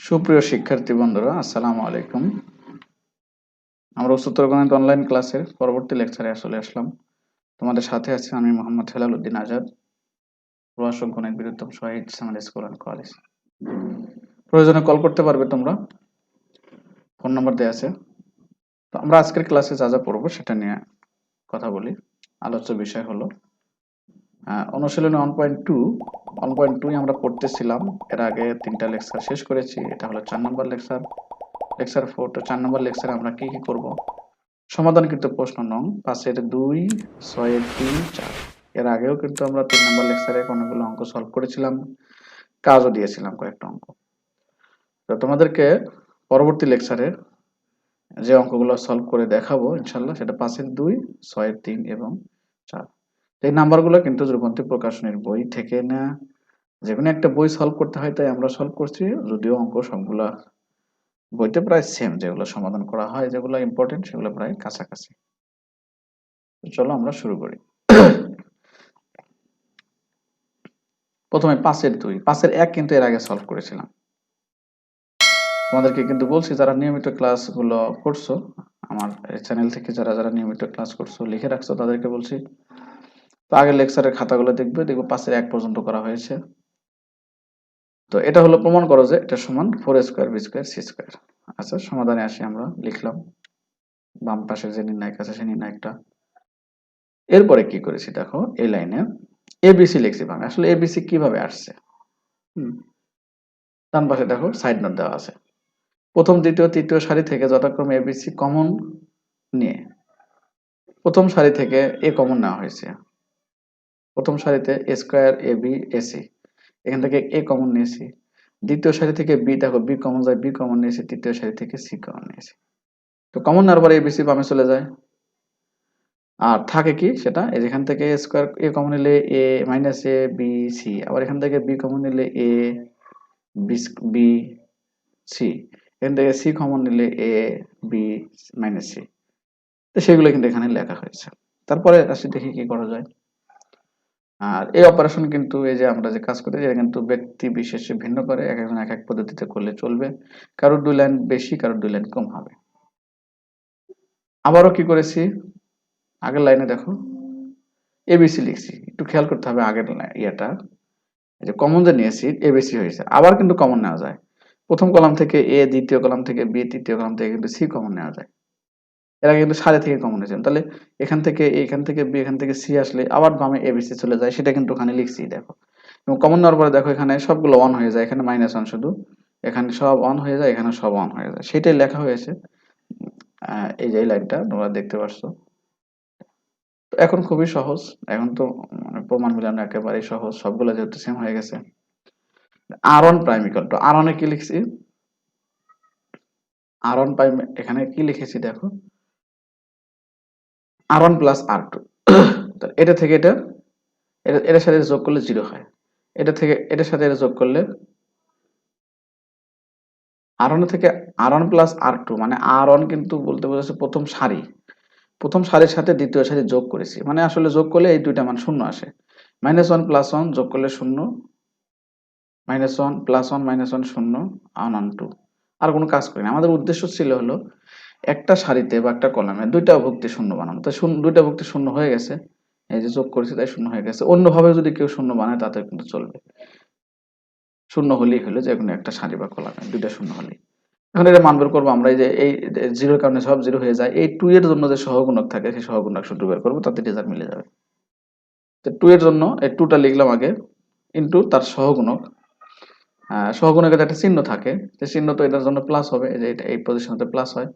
সুপ্রিয় শিক্ষার্থী বন্ধুরা, আসসালামু আলাইকুম। আমরা উচ্চতর গণিত অনলাইন ক্লাসের পরবর্তী লেকচারে চলে আসলাম। তোমাদের সাথে আছি আমি মোহাম্মদ হেলাল উদ্দিন আজাদ, প্রভাষক গণিত বীরুত্তম শহীদ সামাজিক স্কুল অ্যান্ড কলেজ। প্রয়োজনে কল করতে পারবে তোমরা, ফোন নাম্বার দেওয়া আছে। তো আমরা আজকের ক্লাসে যা যা পড়বো সেটা নিয়ে কথা বলি। আলোচ্য বিষয় হলো অনুশীলনী 1.2 আমরা পড়তেছিলাম। এর আগে 3টা লেকচার শেষ করেছি। এটা হলো 4 নম্বর লেকচার, লেকচার 4। তো 4 নম্বর লেকচারে আমরা কি কি করব? সমাধানকৃত প্রশ্ন নং 5-এর 2, 6-এর 3, 4। এর আগেও কিন্তু আমরা 3 নম্বর লেকচারে অনেকগুলো অঙ্ক সলভ করেছিলাম, কাজও দিয়েছিলাম কয়েকটা অঙ্ক। তো তোমাদেরকে পরবর্তী লেকচারে যে অঙ্কগুলো সলভ করে দেখাবো ইনশাল্লাহ, সেটা 5-এর 2, 6-এর 3 এবং 4। এই নাম্বারগুলো কিন্তু যুগপন্থী প্রকাশনীর বই থেকে না, যেকোনো একটা বই সলভ করতে হয়, তাই আমরা সলভ করছি। যদিও অঙ্ক সবগুলা বইতে প্রায় সেম, যেগুলো সমাধান করা হয়, যেগুলো ইম্পর্টেন্ট সেগুলো প্রায় কাছাকাছি। চলো আমরা শুরু করি। প্রথমে 5-এর 2, 5-এর 1 কিন্তু এর আগে সলভ করেছিলাম। তোমাদেরকে কিন্তু বলছি, যারা নিয়মিত ক্লাসগুলো করছো, আমার চ্যানেল থেকে যারা যারা নিয়মিত ক্লাস করছো, লিখে রাখছো, তাদেরকে বলছি তো আগের লেকচারের খাতাগুলো দেখবে, দেখবো 5-এর 1 পর্যন্ত করা হয়েছে। তো এটা হলো প্রমাণ করো যে এটা সমান 4a square b square c square. আচ্ছা, সমাধানে আসি। আমরা লিখলাম বাম পাশে যে নির্ণায়ক আছে সেই নির্ণায়কটা। এরপরে কি করেছি দেখো, এই লাইনে এবিসি লিখছি। ভাবে আসলে এবিসি কিভাবে আসছে। ডান পাশে দেখো সাইড নোট দেওয়া আছে। প্রথম, দ্বিতীয়, তৃতীয় সারি থেকে যথাক্রমে এবিসি কমন নিয়ে প্রথম সারি থেকে এ কমন নেওয়া হয়েছে। প্রথম সারিতে এ স্কয়ার এ বি এসি, এখান থেকে এ কমন নিয়েছি। দ্বিতীয় সারি থেকে বি, দেখো বি কমন যায়, বি কমন নিয়েছি। তৃতীয় সারি থেকে সি কমন নিয়েছি। তো কমন নেওয়ার পরে এবিসি বামে চলে যায়। আর থাকে কি সেটা, এই যেখান থেকে এ স্কয়ার এ কমন নিলে এ মাইনাস এ বি সি, আবার এখান থেকে বি কমন নিলে এ বি বি সি, এখান থেকে সি কমন নিলে এ বি মাইনাস সি। তো সেগুলো কিন্তু এখানে লেখা হয়েছে। তারপরে আসি, দেখি কি করা যায়। আর এই অপারেশন কিন্তু, এই যে আমরা যে কাজ করি, এটা কিন্তু ব্যক্তি বিশেষে ভিন্ন করে, এক একজন এক এক পদ্ধতিতে করলে চলবে। কারোর 2 লাইন বেশি, কারোর 2 লাইন কম হবে। আবারও কি করেছি, আগের লাইনে দেখো এবিসি লিখছি, একটু খেয়াল করতে হবে আগের ইয়েটা, এই যে কমন যে নিয়েছি এবিসি হয়েছে। আবার কিন্তু কমন নেওয়া যায়, প্রথম কলাম থেকে এ, দ্বিতীয় কলাম থেকে বি, তৃতীয় কলাম থেকে কিন্তু সি কমন নেওয়া যায়। এরা কিন্তু সারি থেকে কমন হয়েছে। তাহলে এখান থেকে এ, এখান থেকে বি, এখান থেকে সি আসলে আবার বামে এবিসি চলে যায়, সেটা কিন্তু ওখানে লিখছি দেখো। এবং কমন নেওয়ার পরে দেখো এখানে সবগুলো অন হয়ে যায়, এখানে -1 শুধু, এখানে সব অন হয়ে যায়, এখানে সব অন হয়ে যায়, সেটাই লেখা হয়েছে। এই যে এই লাইনটা তোমরা দেখতে পাচ্ছ। তো এখন খুবই সহজ, এখন তো প্রমাণ মিলানো একেবারেই সহজ, সবগুলো যেহেতু সেম হয়ে গেছে। আর1 প্রাইম ইকুয়াল টু, আর1 এ কি লিখছি, আর1 প্রাইম এখানে কি লিখেছি দেখো, আর1 প্লাস আর2। এটা থেকে এটা, এটার সাথে যোগ করলে 0 হয়। এটা থেকে এটার সাথে এটা যোগ করলে আর1 থেকে আর1 প্লাস আর2, মানে আর1 কিন্তু বলতে বোঝাচ্ছে প্রথম সারি, প্রথম সারির সাথে দ্বিতীয় সারি যোগ করেছি, মানে আসলে যোগ করলে এই দুইটা মান শূন্য আসে। -1 প্লাস 1 যোগ করলে 0, -1 প্লাস 1 -1 0, 1 1 2। আর কোনো কাজ করি না, আমাদের উদ্দেশ্য ছিল হলো একটা সারিতে বা একটা কলামে দুইটা ভুক্তি শূন্য বানানো। তাই দুইটা ভুক্তি শূন্য হয়ে গেছে, এই যে যোগ করেছি তাই শূন্য হয়ে গেছে। অন্যভাবে যদি কেউ শূন্য বানায় তাতে কিন্তু চলবে, শূন্য হলেই হলো, যে কোনো একটা সারি বা কলামে দুইটা শূন্য হলেই। এখন এটা মান বের করবো আমরা, এই যে এই জিরোর কারণে সব জিরো হয়ে যায়। এই 2 এর জন্য যে সহগুণক থাকে সেই সহগুণক সূত্র বের করবো, তাতে রেজাল্ট মিলে যাবে। তো 2 এর জন্য এই 2টা লিখলাম আগে, ইনটু তার সহগুণক। সহগুণকের একটা চিহ্ন থাকে, যে চিহ্ন তো এটার জন্য প্লাস হবে, এই যে এটা এই পজিশনতে প্লাস হয়।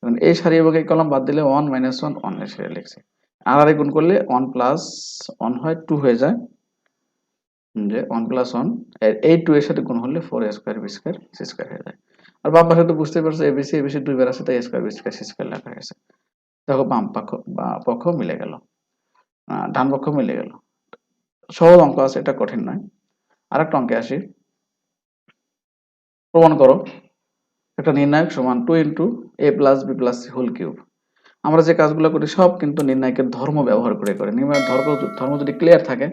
এখন এই সারি এবং এই কলাম বাদ দিলে 1 -1 1 এর সারি লিখছি। আর গুণ করলে 1 প্লাস 1 হয় 2 হয়ে যায়, যে 1 প্লাস 1 এই 2 এর সাথে গুণ হলে 4a square b square c square হয়ে যায়। আর বাম পাশে তো বুঝতেই পারছো, এবিসি এবিসি দুইবার আছে, তাই a square b square c square লেখা হয়েছে। দেখো বাম পক্ষ মিলে গেল, ডান পক্ষ মিলে গেল। সহজ অঙ্ক আছে, এটা কঠিন নয়। আরেকটা অঙ্কে আসি। প্রমাণ করো একটা নির্ণায়ক সমান 2 × a + b + c whole cube. আমরা যে কাজগুলো করি সব কিন্তু নির্ণায়কের ধর্ম ব্যবহার করে করি। নির্ণায়ক ধর্ম যদি ক্লিয়ার থাকে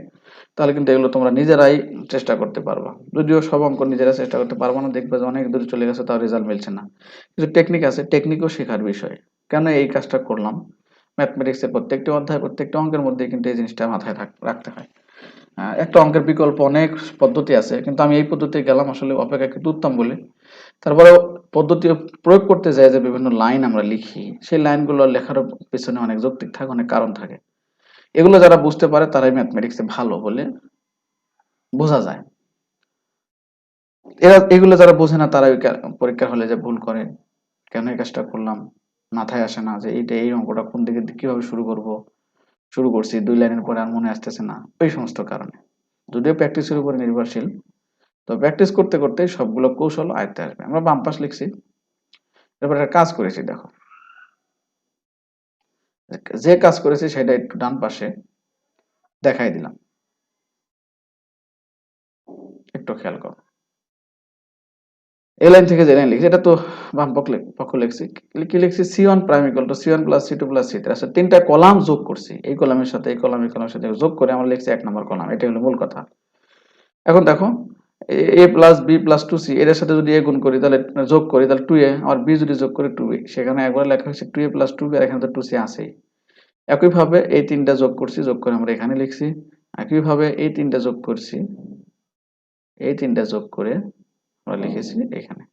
তাহলে কিন্তু এগুলো তোমরা নিজেরাই চেষ্টা করতে পারবা। যদিও সব অঙ্ক নিজেরা চেষ্টা করতে পারবা না, দেখবে যে অনেক দূরে চলে গেছে তাও রেজাল্ট মিলছে না। কিছু টেকনিক আছে, টেকনিকও শেখার বিষয়। কেন এই কাজটা করলাম, ম্যাথমেটিক্সের প্রত্যেকটি অধ্যায় প্রত্যেকটা অঙ্কের মধ্যে কিন্তু এই জিনিসটা মাথায় রাখতে হয়। একটা অঙ্কের বিকল্প অনেক পদ্ধতি আছে, কিন্তু আমি এই পদ্ধতি গেলাম আসলে অপেক্ষাকৃত উত্তম বলে। তারপরে পদ্ধতি প্রয়োগ করতে যায় যে বিভিন্ন লাইন আমরা লিখি, সেই লাইনগুলো লেখার পেছনে অনেক যৌক্তিক থাকে, অনেক কারণ থাকে। এগুলো যারা বুঝতে পারে তারাই ম্যাথমেটিক্সে ভালো বলে বোঝা যায়। এগুলো যারা বোঝে না তারা পরীক্ষার হলে যে ভুল করে, কেন এই কাজটা করলাম মাথায় আসে না, যে এই অঙ্কটা কোন দিকে কিভাবে শুরু করছি 2 লাইনের পরে আর মনে আসতেছে না, ওই সমস্ত কারণে। যদিও প্র্যাকটিসের উপরে নির্ভরশীল, তো প্র্যাকটিস করতে করতে সবগুলো কৌশল আয়ত্তে আসবে। আমরা বাম পাশ লিখছি, এরপর একটা কাজ করেছি, দেখো যে কাজ করেছি সেটা একটু ডান পাশে দেখাই দিলাম, একটু খেয়াল করো। এই লাইন থেকে যে লাইন লিখছি এটা তো বাম পক্ষ লিখছি, কি লিখছি, C1 prime equal two C1 plus C2 plus C3। আচ্ছা, তিনটা কলাম যোগ করছি, এই কলামের সাথে এই কলামের সাথে যোগ করে আমরা লিখছি 1 নম্বর কলাম। এটা হলো মূল কথা। এখন দেখো a plus b plus 2c এর সাথে যদি a গুণ করি তাহলে যোগ করি তাহলে 2a, আর b যদি যোগ করি 2b, সেখানে একবার লেখা হয়েছে 2a প্লাস 2b, আর এখানে তো 2c আছেই। একইভাবে এই তিনটা যোগ করছি, যোগ করে আমরা এখানে লিখছি। একইভাবে এই তিনটা যোগ করছি, এই তিনটা যোগ করে আমরা লিখেছি এখানে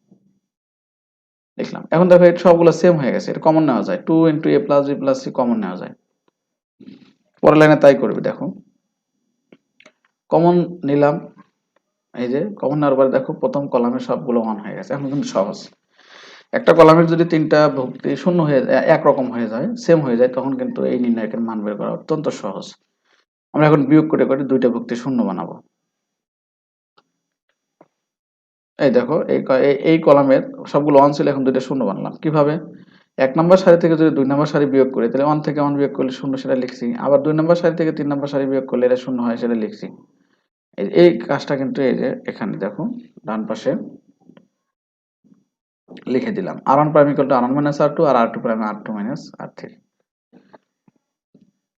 লিখলাম। এখন দেখো এটা সবগুলো সেম হয়ে গেছে, এটা কমন নেওয়া যায়, 2 into a plus b plus c common নেওয়া যায়। পরের লাইনে তাই করবে, দেখো কমন নিলাম, এই যে কমন নেওয়ার পরে দেখো প্রথম কলামে সবগুলো 1 হয়ে গেছে। এখন কিন্তু সহজ, একটা কলামের যদি তিনটা ভুক্তি শূন্য হয়ে যায়, একরকম হয়ে যায়, সেম হয়ে যায়, তখন কিন্তু এই নির্ণায়কের মান বের করা অত্যন্ত সহজ। আমরা এখন বিয়োগ করে করে দুইটা ভুক্তি শূন্য বানাবো। এই দেখো এই কলামের সবগুলো 1 ছিল, এখন দুইটা শূন্য বানালাম। কিভাবে, 1 নম্বর সারি থেকে যদি 2 নম্বর সারি বিয়োগ করি তাহলে 1 থেকে 1 বিয়োগ করলে শূন্য, সেটা লিখছি। আবার 2 নম্বর সারি থেকে 3 নম্বর সারি বিয়োগ করলে এটা শূন্য হয়, সেটা লিখছি। এই কাজটা কিন্তু এই যে এখানে দেখো ডান পাশে লিখে দিলাম, r1 prime equal to r1 minus r2, আর r2 prime r2 minus r3।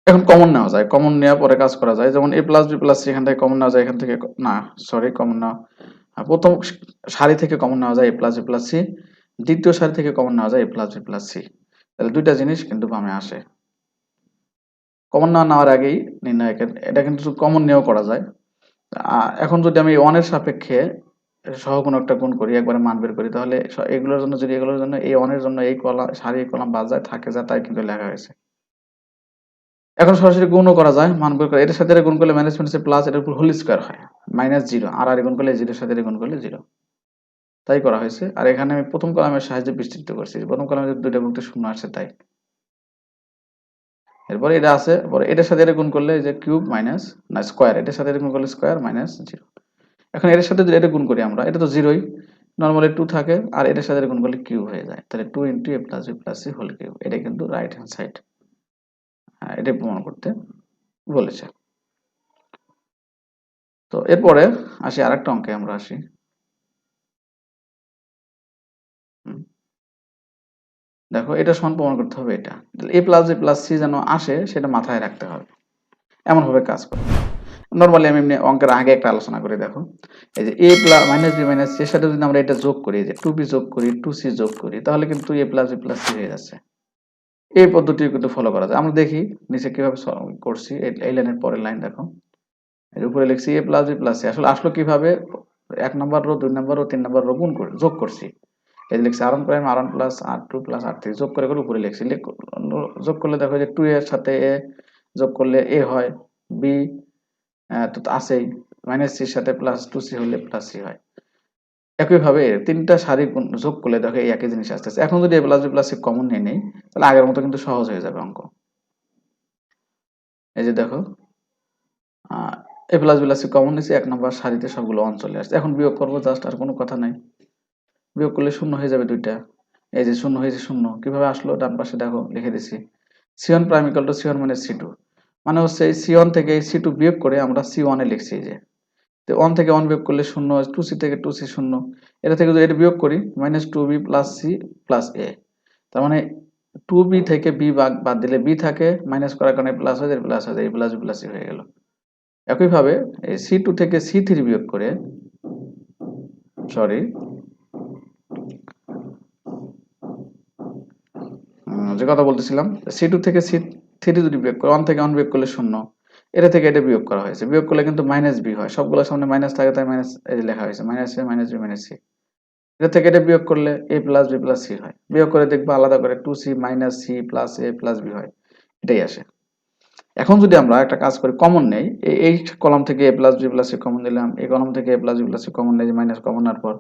এখন কমন নেওয়া যায়, কমন নেওয়ার পরে কাজ করা যায়, যেমন a plus b plus c এখান থেকে কমন নেওয়া যায়, এখান থেকে না সরি কমন নেওয়া, প্রথম সারি থেকে কমন নেওয়া যায় a plus b plus c, দ্বিতীয় সারি থেকে কমন নেওয়া যায় a plus b plus c। তাহলে দুইটা জিনিস কিন্তু বামে আসে। কমন না নেওয়ার আগেই নির্ণায়কের এটা কিন্তু কমন নিয়েও করা যায়। এখন যদি আমি 1 এর সাপেক্ষে সহগুণকটা গুণ করি, একবারে মান বের করি, তাহলে এগুলোর জন্য যদি এগুলোর জন্য এই 1 এর জন্য এই কলাম সারি এই কলাম বাদ যায়, থাকে যায়, তাই কিন্তু লেখা হয়েছে। এখন সরাসরি গুণও করা যায়, মান বের করে এটার সাথে এটা গুণ করলে মাইনাস মাইনাসে প্লাস, এটার উপর হোল স্কয়ার হয় -0, আর আর গুণ করলে 0 এর সাথে গুণ করলে 0, তাই করা হয়েছে। আর এখানে আমি প্রথম কলামের সাহায্যে বিস্তৃত করছি, প্রথম কলামে দুইটা ভুক্তি শূন্য আসছে তাই। এরপরে এটা আছে, পরে এটার সাথে এটা গুণ করলে এই যে কিউব মাইনাস না স্কয়ার, এটার সাথে এটা গুণ করলে স্কয়ার মাইনাস 0। এখন এটার সাথে যদি এটা গুণ করি আমরা, এটা তো 0ই, নরমালি 2 থাকে, আর এটার সাথে গুণ করলে কিউব হয়ে যায়, তাহলে 2 into a plus b plus c whole cube. এটা কিন্তু রাইট হ্যান্ড সাইড, এটা প্রমাণ করতে বলেছে। তো এরপরে আসি আরেকটা অঙ্কে, আমরা আসি দেখো এটা সমান প্রমাণ করতে হবে, এটা a plus b plus c যেন আসে সেটা মাথায় রাখতে হবে, এমন ভাবে কাজ করে। নরমালি আমি এমনি অঙ্কের আগে একটা আলোচনা করি, দেখো এই যে a plus minus b minus c এর সাথে যদি আমরা এটা যোগ করি, যে 2b যোগ করি 2c যোগ করি, তাহলে কিন্তু a plus b plus c হয়ে যাচ্ছে। এই পদ্ধতি কিন্তু ফলো করা যায়। আমরা দেখি নিচে কিভাবে করছি, এই লাইনের পরের লাইন দেখো, এর উপরে লিখছি a plus b plus c, আসলে আসলো কিভাবে, 1 নম্বর রো 2 নম্বর রো 3 নম্বর রো গুণ করে যোগ করছি। এই লিখছি r1 prime r1 plus r2 plus r3 যোগ করে করে উপরে লিখছি। যোগ করলে দেখো যে 2 এর সাথে a যোগ করলে a হয়, b তো আছেই, মাইনাস c এর সাথে প্লাস 2c হলে প্লাস c হয়। একইভাবে তিনটা সারি যোগ করলে দেখো এই একই জিনিস আসতেছে। এখন যদি a plus b plus c common নিয়ে নেই, তাহলে আগের মতো কিন্তু সহজ হয়ে যাবে অঙ্ক। এই যে দেখো a plus b plus c common নিয়েছি, 1 নম্বর সারিতে সবগুলো 1 চলে আসছে। এখন বিয়োগ করবো জাস্ট, আর কোনো কথা নাই। বিয়োগ করলে শূন্য হয়ে যাবে দুইটা, এই যে শূন্য হয়েছে শূন্য, কিভাবে আসলো, ডান পাশে দেখো লিখে দিছি c1 prime equal two c1 minus c2, মানে হচ্ছে এই c1 থেকে এই c2 বিয়োগ করে আমরা c1 এ লিখছি। যে 1 থেকে 1 বিয়োগ করলে শূন্য, 2c থেকে 2c শূন্য, এটা থেকে যদি এটা বিয়োগ করি -2b plus c plus a, তার মানে 2b থেকে b বাদ দিলে b থাকে, মাইনাস করার কারণে প্লাস হয়ে যায়, প্লাস হয়ে যায়, প্লাস প্লাস হয়ে গেল। একইভাবে এই c2 থেকে c3 বিয়োগ করে, সরি যে কথা বলতেছিলাম, c2 থেকে c3 যদি বিয়োগ করে, 1 থেকে 1 বিয়োগ করলে 0, এটা থেকে এটা বিয়োগ করা হয়েছে, বিয়োগ করলে কিন্তু মাইনাস b হয়, সবগুলোর সামনে মাইনাস থাকে তাই মাইনাস এই লেখা হয়েছে, minus a minus b minus c। এটা থেকে এটা বিয়োগ করলে a plus b plus c হয়, বিয়োগ করে দেখবো আলাদা করে 2c minus c plus a plus b হয়, এটাই আসে। এখন যদি আমরা একটা কাজ করি, কমন নেই, এই কলাম থেকে a plus b plus c common নিলাম, এই কলাম থেকে a plus b plus c common নেই, মাইনাস কমন নেওয়ার পর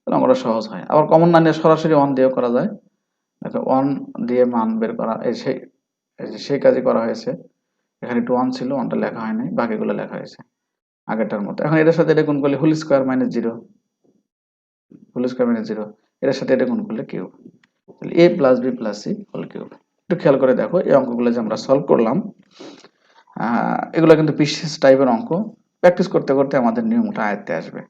তাহলে আমরা সহজ হয়। আবার কমন না নিয়ে সরাসরি 1 দিয়েও করা যায়। দেখো 1 দিয়ে মান বের করা, এই যে সেই কাজই করা হয়েছে। এখানে একটু 1 ছিল, 1টা লেখা হয় নাই, বাকিগুলো লেখা হয়েছে আগেরটার মতো। এখন এটার সাথে এটা গুণ করলে whole square minus 0, whole square minus 0, এটার সাথে এটা গুণ করলে কিউব, তাহলে a plus b plus c whole cube. একটু খেয়াল করে দেখো এই অঙ্কগুলো যে আমরা সলভ করলাম, এগুলো কিন্তু বিশেষ টাইপের অঙ্ক, প্র্যাকটিস করতে করতে আমাদের নিয়মটা আয়ত্তে আসবে।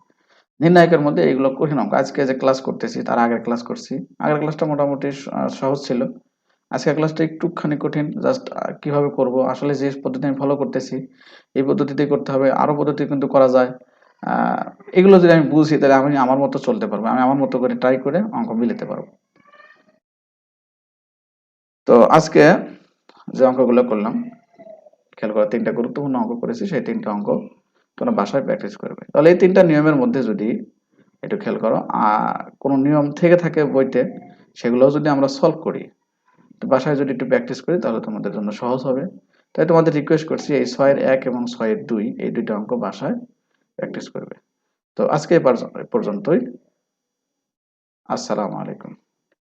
নির্ণায়কের মধ্যে এগুলো কঠিন অঙ্ক। আজকে যে ক্লাস করতেছি তার আগের ক্লাস করছি, আগের ক্লাসটা মোটামুটি সহজ ছিল, আজকের ক্লাসটা একটুখানি কঠিন। জাস্ট কিভাবে করব, আসলে যে পদ্ধতি আমি ফলো করতেছি এই পদ্ধতিতেই করতে হবে, আরো পদ্ধতি কিন্তু করা যায়। এগুলো যদি আমি বুঝি তাহলে আমি আমার মতো চলতে পারবো, আমি আমার মতো করে ট্রাই করে অঙ্ক মিলাতে পারবো। তো আজকে যে অঙ্কগুলো করলাম, খেয়াল করে 3টা গুরুত্বপূর্ণ অঙ্ক করেছি, সেই 3টা অঙ্ক তোমরা বাসায় প্র্যাকটিস করবে। তাহলে এই 3টা নিয়মের মধ্যে যদি একটু খেয়াল করো, কোনো নিয়ম থেকে থাকে বইতে, সেগুলোও যদি আমরা সলভ করি, তো বাসায় যদি একটু প্র্যাকটিস করি তাহলে তোমাদের জন্য সহজ হবে। তাই তোমাদের রিকোয়েস্ট করছি এই 6-এর 1 এবং 6-এর 2 এই দুইটা অঙ্ক বাসায় প্র্যাকটিস করবে। তো আজকে এই পর্যন্তই। আসসালামু আলাইকুম।